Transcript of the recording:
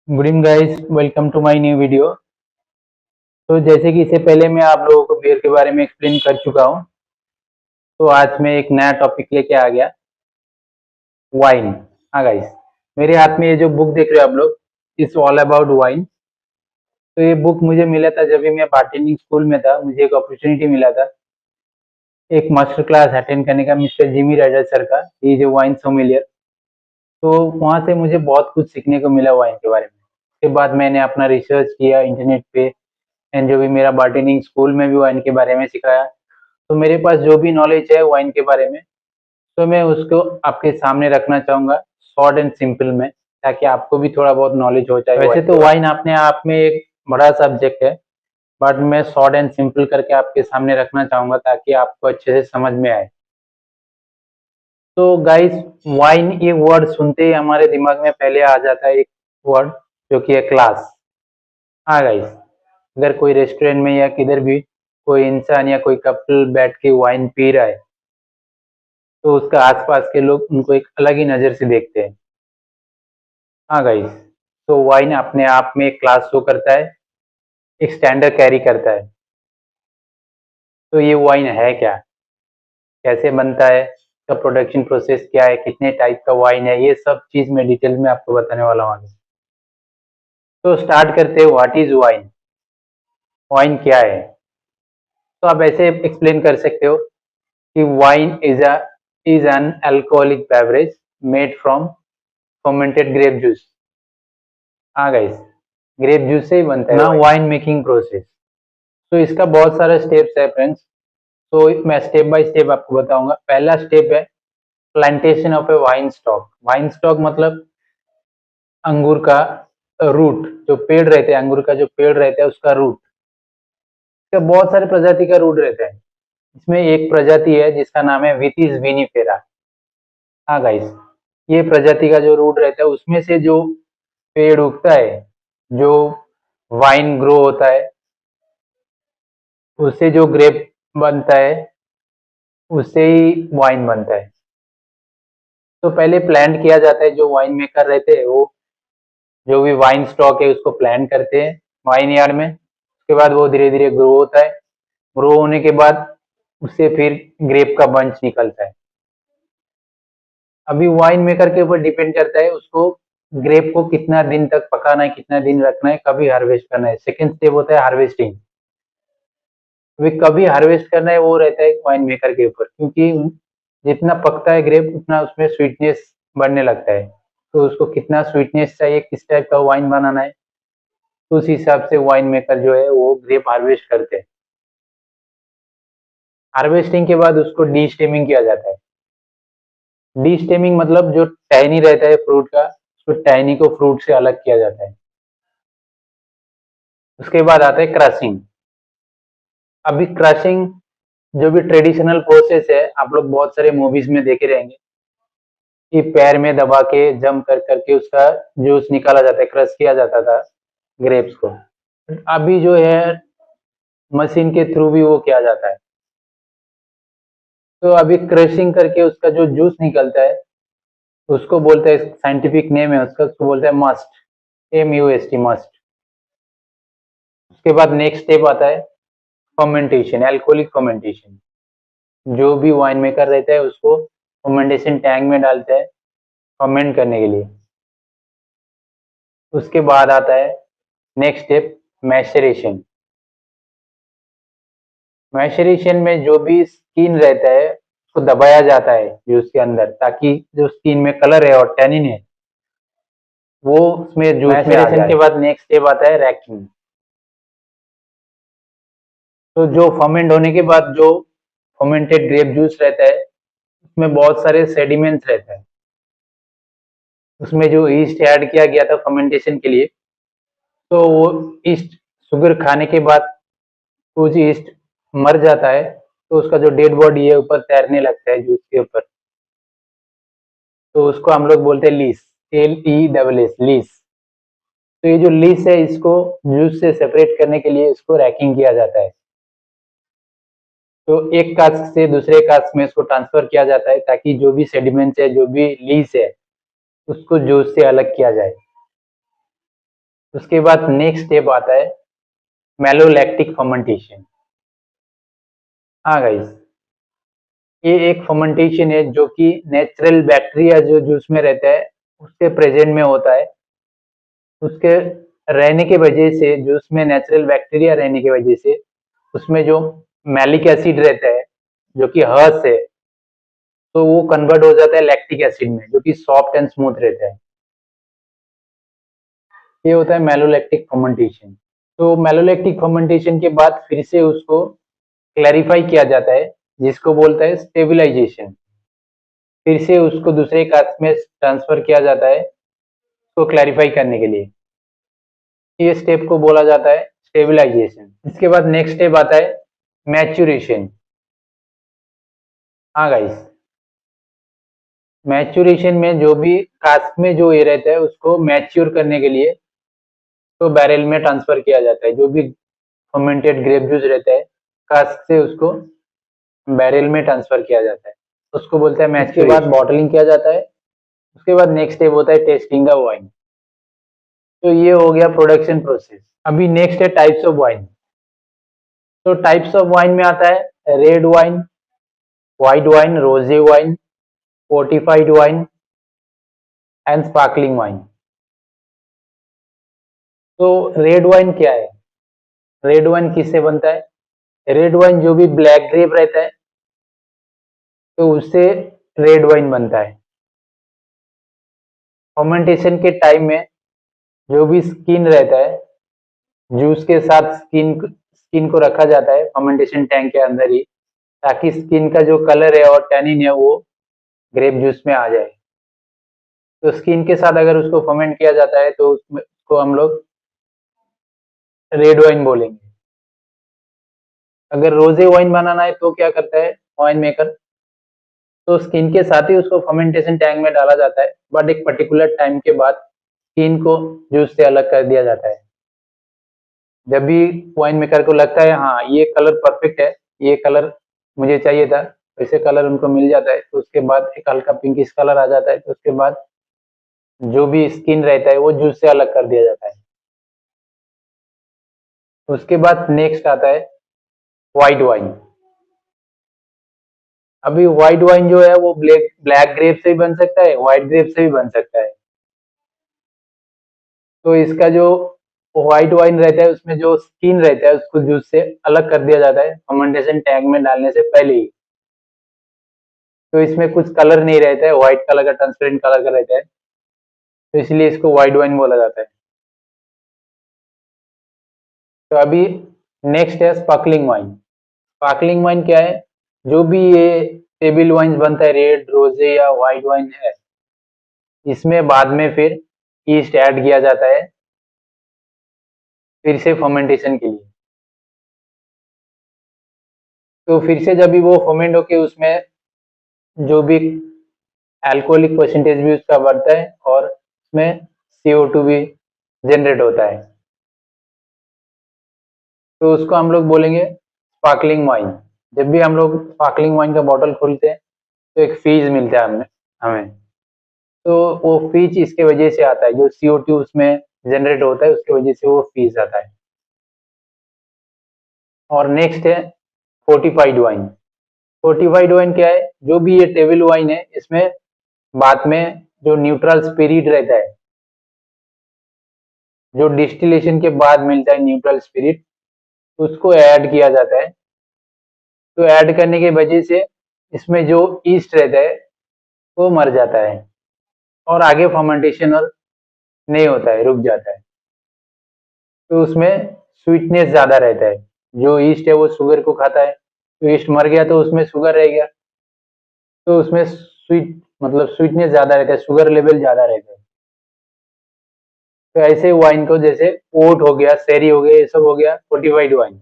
Good evening guys, welcome to my new video. तो जैसे कि इससे पहले मैं आप लोगों को बियर के बारे में एक्सप्लेन कर चुका हूं, तो आज मैं एक नया टॉपिक लेके आ गया, वाइन। हाँ गाइस, मेरे हाथ में ये जो बुक देख रहे हो आप लोग, इट्स ऑल अबाउट वाइन। तो ये बुक मुझे मिला था जब भी मैं बार्टेनिंग स्कूल में था। मुझे एक अपॉर्चुनिटी मिला था एक मास्टर क्लास अटेंड करने का, मिस्टर जिमी राइडर सर का, ये जो वाइन सोमिलियर। तो वहाँ से मुझे बहुत कुछ सीखने को मिला वाइन के बारे में। उसके बाद मैंने अपना रिसर्च किया इंटरनेट पे, एंड जो भी मेरा बार्टेनिंग स्कूल में भी वाइन के बारे में सिखाया। तो मेरे पास जो भी नॉलेज है वाइन के बारे में, तो मैं उसको आपके सामने रखना चाहूंगा शॉर्ट एंड सिंपल में, ताकि आपको भी थोड़ा बहुत नॉलेज हो जाए। वैसे तो वाइन अपने आप में एक बड़ा सब्जेक्ट है, बट मैं शॉर्ट एंड सिंपल करके आपके सामने रखना चाहूंगा ताकि आपको अच्छे से समझ में आए। तो गाइस, वाइन ये वर्ड सुनते ही हमारे दिमाग में पहले आ जाता है एक वर्ड, जो कि है क्लास। हाँ गाइस, अगर कोई रेस्टोरेंट में या किधर भी कोई इंसान या कोई कपल बैठ के वाइन पी रहा है, तो उसका आसपास के लोग उनको एक अलग ही नजर से देखते हैं। हाँ गाइस, तो वाइन अपने आप में एक क्लास शो करता है, एक स्टैंडर्ड कैरी करता है। तो ये वाइन है क्या, कैसे बनता है, इसका प्रोडक्शन प्रोसेस क्या है, कितने टाइप का वाइन है, ये सब चीज मैं डिटेल में आपको बताने वाला हूँ आगे। तो स्टार्ट करते हैं, व्हाट इज वाइन। वाइन क्या है? तो आप ऐसे एक्सप्लेन कर सकते हो कि wine is an alcoholic beverage made from fermented grape juice. हाँ गाइस, ग्रेप जूस से ही बनता है ना वाइन मेकिंग प्रोसेस। तो इसका बहुत सारे स्टेप्स है फ्रेंड्स। तो मैं स्टेप बाय स्टेप आपको बताऊंगा। पहला स्टेप है plantation of A wine stock. Wine stock मतलब अंगूर का रूट, जो पेड़ रहते हैं, अंगूर का जो पेड़ रहता है उसका रूट। इसका बहुत सारे प्रजाति का रूट रहता है। इसमें एक प्रजाति है जिसका नाम है विथिस विनिफेरा। हाँ गाइस, ये प्रजाति का जो रूट रहता है उसमें से जो पेड़ उगता है, जो वाइन ग्रो होता है, उससे जो ग्रेप बनता है, उससे ही वाइन बनता है। तो पहले प्लांट किया जाता है, जो वाइन मेकर रहते हैं वो जो भी वाइन स्टॉक है उसको प्लांट करते हैं वाइन यार्ड में। उसके बाद वो धीरे धीरे ग्रो होता है। ग्रो होने के बाद उससे फिर ग्रेप का बंच निकलता है। अभी वाइन मेकर के ऊपर डिपेंड करता है उसको ग्रेप को कितना दिन तक पकाना है, कितना दिन रखना है, कभी हार्वेस्ट करना है। सेकेंड स्टेप होता है हार्वेस्टिंग। अभी कभी हार्वेस्ट करना है वो रहता है वाइन मेकर के ऊपर, क्योंकि जितना पकता है ग्रेप उतना उसमें स्वीटनेस बढ़ने लगता है। तो उसको कितना स्वीटनेस चाहिए, किस टाइप का वाइन बनाना है, तो उस हिसाब से वाइन मेकर जो है वो ग्रेप हार्वेस्ट करते हैं। हार्वेस्टिंग के बाद उसको डी स्टेमिंग किया जाता है। डी स्टेमिंग मतलब जो टहनी रहता है फ्रूट का, उसको टहनी को फ्रूट से अलग किया जाता है। उसके बाद आता है क्रशिंग। अभी क्रशिंग जो भी ट्रेडिशनल प्रोसेस है, आप लोग बहुत सारे मूवीज में देखे रहेंगे कि पैर में दबा के जम कर करके उसका जूस निकाला जाता है, क्रश किया जाता था ग्रेप्स को। अभी जो है मशीन के थ्रू भी वो किया जाता है। तो अभी क्रशिंग करके उसका जो जूस निकलता है उसको बोलते हैं, साइंटिफिक नेम है उसका, उसको बोलते हैं मस्ट, MUST, मस्ट। उसके बाद नेक्स्ट स्टेप आता है फर्मेंटेशन, एल्कोहलिक फर्मेंटेशन। जो भी वाइन मेकर रहता है उसको फर्मेंटेशन टैंक में डालता है फर्मेंट करने के लिए। उसके बाद आता है नेक्स्ट स्टेप, मैशरेशन। मैशरेशन में जो भी स्किन रहता है उसको दबाया जाता है जूस के अंदर, ताकि जो स्किन में कलर है और टैनिन है वो उसमें जूस में आ जाए। मैशरेशन के बाद नेक्स्ट स्टेप आता है रैकिंग। तो जो फर्मेंट होने के बाद जो फर्मेंटेड ग्रेप जूस रहता है उसमें बहुत सारे सेडिमेंट्स रहते हैं। उसमें जो ईस्ट ऐड किया गया था फर्मेंटेशन के लिए, तो वो ईस्ट शुगर खाने के बाद कुछ ईस्ट मर जाता है, तो उसका जो डेड बॉडी है ऊपर तैरने लगता है जूस के ऊपर। तो उसको हम लोग बोलते हैं लीस, LESS, लीस। तो ये जो लीस है इसको जूस से सेपरेट करने के लिए इसको रैकिंग किया जाता है। तो एक कास्ट से दूसरे कास्ट में इसको ट्रांसफर किया जाता है, ताकि जो भी सेडिमेंट्स है, जो भी लीस है, उसको जूस से अलग किया जाए। उसके बाद नेक्स्ट स्टेप आता है मैलोलैक्टिक फर्मेंटेशन। हाँ गाइस, ये एक फर्मेंटेशन है जो कि नेचुरल बैक्टीरिया जो जूस में रहता है उसके प्रेजेंट में होता है। उसके रहने की वजह से, जूस में नेचुरल बैक्टीरिया रहने की वजह से उसमें जो मैलिक एसिड रहता है जो कि हर्ष है, तो वो कन्वर्ट हो जाता है लैक्टिक एसिड में जो कि सॉफ्ट एंड स्मूथ रहता है। ये होता है मैलोलैक्टिक फर्मेंटेशन। तो मैलोलैक्टिक फर्मेंटेशन के बाद फिर से उसको क्लैरिफाई किया जाता है जिसको बोलता है स्टेबलाइजेशन। फिर से उसको दूसरे कास्ट में ट्रांसफर किया जाता है उसको क्लैरिफाई करने के लिए। ये स्टेप को बोला जाता है स्टेबलाइजेशन। इसके बाद नेक्स्ट स्टेप आता है मैच्योरेशन। हाँ गाइस, मैच्योरेशन में जो भी कास्ट में जो ये रहता है उसको मैच्योर करने के लिए तो बैरल में ट्रांसफर किया जाता है। जो भी फर्मेंटेड ग्रेप जूस रहता है कास्ट से उसको बैरल में ट्रांसफर किया जाता है, उसको बोलते हैं मैच्योरेशन। इसके बाद बॉटलिंग किया जाता है। उसके बाद नेक्स्ट स्टेप होता है टेस्टिंग द वाइन। तो ये हो गया प्रोडक्शन प्रोसेस। अभी नेक्स्ट है टाइप्स ऑफ वाइन। तो टाइप्स ऑफ वाइन में आता है रेड वाइन, व्हाइट वाइन, रोजे wine, fortified wine and sparkling wine. तो रेड वाइन क्या है? रेड वाइन किससे बनता है? रेड वाइन जो भी ब्लैक ग्रेप रहता है तो उससे रेड वाइन बनता है। फर्मेंटेशन के टाइम में जो भी स्किन रहता है, जूस के साथ स्किन को रखा जाता है फर्मेंटेशन टैंक के अंदर ही, ताकि स्किन का जो कलर है और टैनिन है वो ग्रेप जूस में आ जाए। तो स्किन के साथ अगर उसको फर्मेंट किया जाता है तो उसको हम लोग रेड वाइन बोलेंगे। अगर रोजे वाइन बनाना है तो क्या करता है वाइन मेकर, तो स्किन के साथ ही उसको फर्मेंटेशन टैंक में डाला जाता है, बट एक पर्टिकुलर टाइम के बाद स्किन को जूस से अलग कर दिया जाता है। जब भी वाइन मेकर को लगता है हाँ ये कलर परफेक्ट है, ये कलर मुझे चाहिए था, वैसे कलर उनको मिल जाता है, तो उसके बाद एक हल्का पिंकिश कलर आ जाता है, तो उसके बाद जो भी स्किन रहता है वो जूस से अलग कर दिया जाता है। उसके बाद नेक्स्ट आता है व्हाइट वाइन। अभी व्हाइट वाइन जो है वो ब्लैक ग्रेप से भी बन सकता है, व्हाइट ग्रेप से भी बन सकता है। तो इसका जो व्हाइट वाइन रहता है उसमें जो स्किन रहता है उसको जूस से अलग कर दिया जाता है फर्मेंटेशन टैंक में डालने से पहले ही। तो इसमें कुछ कलर नहीं रहता है, व्हाइट कलर का, ट्रांसपेरेंट कलर का रहता है, तो इसलिए इसको व्हाइट वाइन बोला जाता है। तो अभी नेक्स्ट है स्पार्कलिंग वाइन। स्पार्कलिंग वाइन क्या है? जो भी ये टेबल वाइन बनता है, रेड, रोजे या व्हाइट वाइन है, इसमें बाद में फिर ईस्ट ऐड किया जाता है फिर से फर्मेंटेशन के लिए। तो फिर से जब भी वो फर्मेंट होके उसमें जो भी अल्कोहलिक परसेंटेज भी उसका बढ़ता है और उसमें CO2 भी जनरेट होता है, तो उसको हम लोग बोलेंगे स्पार्कलिंग वाइन। जब भी हम लोग स्पार्कलिंग वाइन का बॉटल खोलते हैं तो एक फीज मिलता है हमें। तो वो फीज इसके वजह से आता है, जो CO2 उसमें जनरेट होता है उसके वजह से वो फीज आता है। और नेक्स्ट है फोर्टिफाइड वाइन। फोर्टिफाइड वाइन क्या है? जो भी ये टेबल वाइन है इसमें बाद में जो न्यूट्रल स्पिरिट रहता है, जो डिस्टिलेशन के बाद मिलता है न्यूट्रल स्पिरिट, उसको ऐड किया जाता है। तो ऐड करने की वजह से इसमें जो ईस्ट रहता है वो मर जाता है और आगे फर्मेंटेशन और नहीं होता है, रुक जाता है। तो उसमें स्वीटनेस ज्यादा रहता है। जो ईस्ट है वो शुगर को खाता है, तो ईस्ट मर गया तो उसमें शुगर रह गया, तो उसमें स्वीटनेस ज्यादा रहता है, शुगर लेवल ज्यादा रहता है। तो ऐसे वाइन को जैसे ओट हो गया, शेरी हो गया, ये सब हो गया फोर्टिफाइड वाइन।